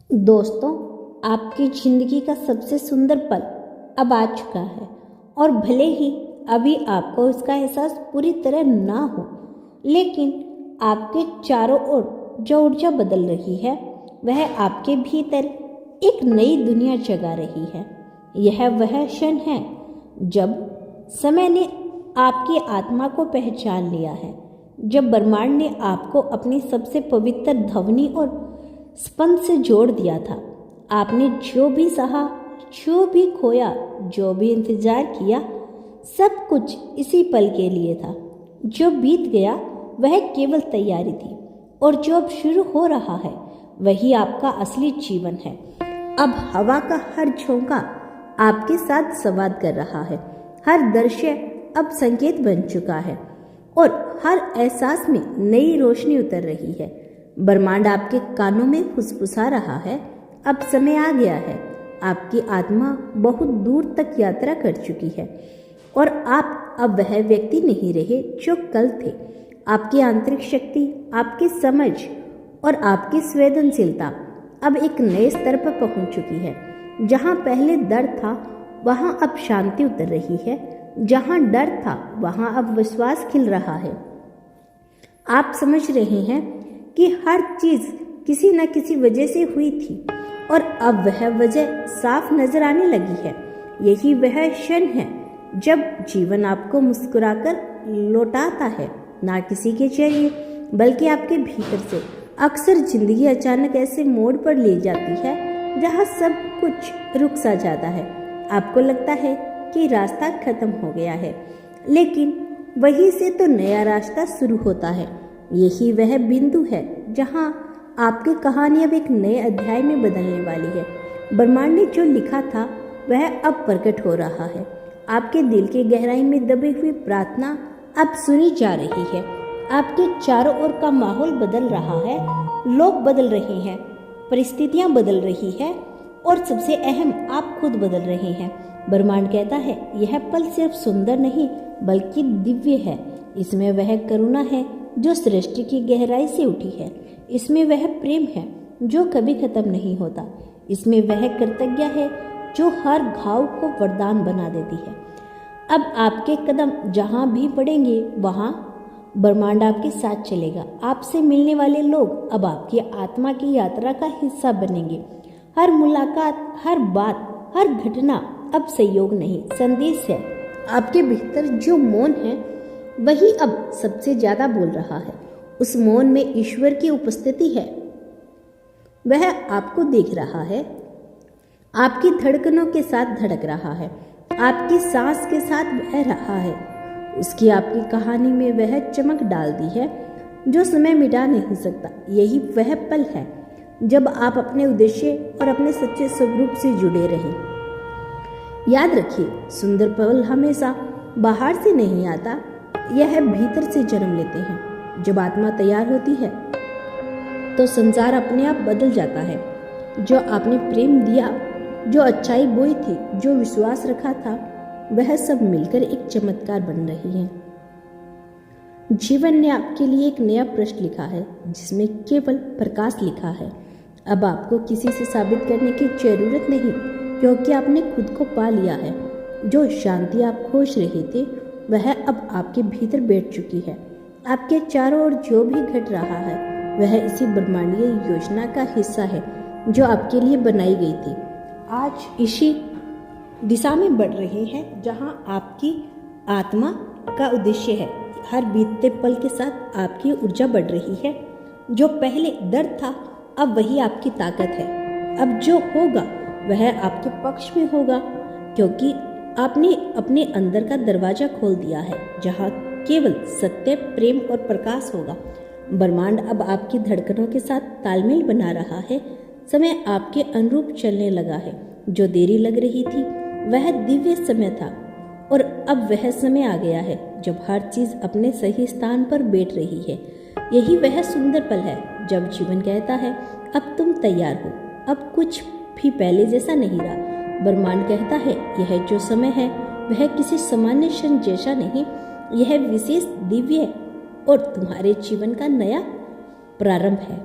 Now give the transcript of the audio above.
दोस्तों, आपकी जिंदगी का सबसे सुंदर पल अब आ चुका है और भले ही अभी आपको उसका एहसास पूरी तरह ना हो, लेकिन आपके चारों ओर जो ऊर्जा बदल रही है वह आपके भीतर एक नई दुनिया जगा रही है। यह वह क्षण है जब समय ने आपकी आत्मा को पहचान लिया है, जब ब्रह्मांड ने आपको अपनी सबसे पवित्र ध्वनि और स्पंद से जोड़ दिया था। आपने जो भी सहा, जो भी खोया, जो भी इंतजार किया, सब कुछ इसी पल के लिए था। जो बीत गया वह केवल तैयारी थी और जो अब शुरू हो रहा है वही आपका असली जीवन है। अब हवा का हर झोंका आपके साथ संवाद कर रहा है, हर दृश्य अब संकेत बन चुका है और हर एहसास में नई रोशनी उतर रही है। ब्रह्मांड आपके कानों में फुसफुसा रहा है, अब समय आ गया है। आपकी आत्मा बहुत दूर तक यात्रा कर चुकी है और आप अब वह व्यक्ति नहीं रहे जो कल थे। आपकी आंतरिक शक्ति, आपकी समझ और आपकी संवेदनशीलता अब एक नए स्तर पर पहुंच चुकी है। जहां पहले दर्द था वहां अब शांति उतर रही है, जहां डर था वहां अब विश्वास खिल रहा है। आप समझ रहे हैं कि हर चीज किसी न किसी वजह से हुई थी और अब वह वजह साफ नजर आने लगी है। यही वह क्षण है जब जीवन आपको मुस्कुराकर लौटाता है, ना किसी के जरिए बल्कि आपके भीतर से। अक्सर जिंदगी अचानक ऐसे मोड़ पर ले जाती है जहां सब कुछ रुक सा जाता है। आपको लगता है कि रास्ता खत्म हो गया है, लेकिन वहीं से तो नया रास्ता शुरू होता है। यही वह बिंदु है जहां आपकी कहानी अब एक नए अध्याय में बदलने वाली है। ब्रह्मांड ने जो लिखा था वह अब प्रकट हो रहा है। आपके दिल की गहराई में दबी हुई प्रार्थना अब सुनी जा रही है। आपके चारों ओर का माहौल बदल रहा है, लोग बदल रहे हैं, परिस्थितियां बदल रही है और सबसे अहम आप खुद बदल रहे हैं। ब्रह्मांड कहता है यह पल सिर्फ सुंदर नहीं बल्कि दिव्य है। इसमें वह करुणा है जो सृष्टि की गहराई से उठी है। इसमें वह प्रेम है जो कभी खत्म नहीं होता। इसमें वह कृतज्ञता है जो हर घाव को वरदान बना देती है। अब आपके कदम जहां भी पड़ेंगे वहां ब्रह्मांड आपके साथ चलेगा। आपसे मिलने वाले लोग अब आपकी आत्मा की यात्रा का हिस्सा बनेंगे। हर मुलाकात, हर बात, हर घटना अब संयोग नहीं, संदेश है। आपके भीतर जो मौन है वही अब सबसे ज्यादा बोल रहा है। उस मौन में ईश्वर की उपस्थिति है। वह आपको देख रहा है, आपकी धड़कनों के साथ धड़क रहा है, आपकी सांस के साथ बह रहा है। उसकी आपकी कहानी में वह चमक डाल दी है जो समय मिटा नहीं सकता। यही वह पल है जब आप अपने उद्देश्य और अपने सच्चे स्वरूप से जुड़े रहें। याद रखिए, सुंदर पल हमेशा बाहर से नहीं आता, यह भीतर से जन्म लेते हैं। जब आत्मा तैयार होती है तो संसार अपने आप बदल जाता है। जो आपने प्रेम दिया, जो अच्छाई बोई थी, जो विश्वास रखा था, वह सब मिलकर एक चमत्कार बन रही है। जीवन ने आपके लिए एक नया पृष्ठ लिखा है जिसमें केवल प्रकाश लिखा है। अब आपको किसी से साबित करने की जरूरत नहीं, क्योंकि आपने खुद को पा लिया है। जो शांति आप खोज रहे थे वह अब आपके भीतर बैठ चुकी है। आपके चारों ओर जो भी घट रहा है वह इसी ब्रह्मांडीय योजना का हिस्सा है जो आपके लिए बनाई गई थी। आज इसी दिशा में बढ़ रहे हैं जहां आपकी आत्मा का उद्देश्य है। हर बीतते पल के साथ आपकी ऊर्जा बढ़ रही है। जो पहले दर्द था अब वही आपकी ताकत है। अब जो होगा वह आपके पक्ष में होगा, क्योंकि आपने अपने अंदर का दरवाजा खोल दिया है जहां केवल सत्य, प्रेम और प्रकाश होगा। ब्रह्मांड अब आपकी धड़कनों के साथ तालमेल बना रहा है। समय आपके अनुरूप चलने लगा है। जो देरी लग रही थी वह दिव्य समय था और अब वह समय आ गया है जब हर चीज अपने सही स्थान पर बैठ रही है। यही वह सुंदर पल है जब जीवन कहता है अब तुम तैयार हो। अब कुछ भी पहले जैसा नहीं रहा। ब्रह्मांड कहता है यह जो समय है वह किसी सामान्य क्षण जैसा नहीं, यह विशेष, दिव्य और तुम्हारे जीवन का नया प्रारंभ है।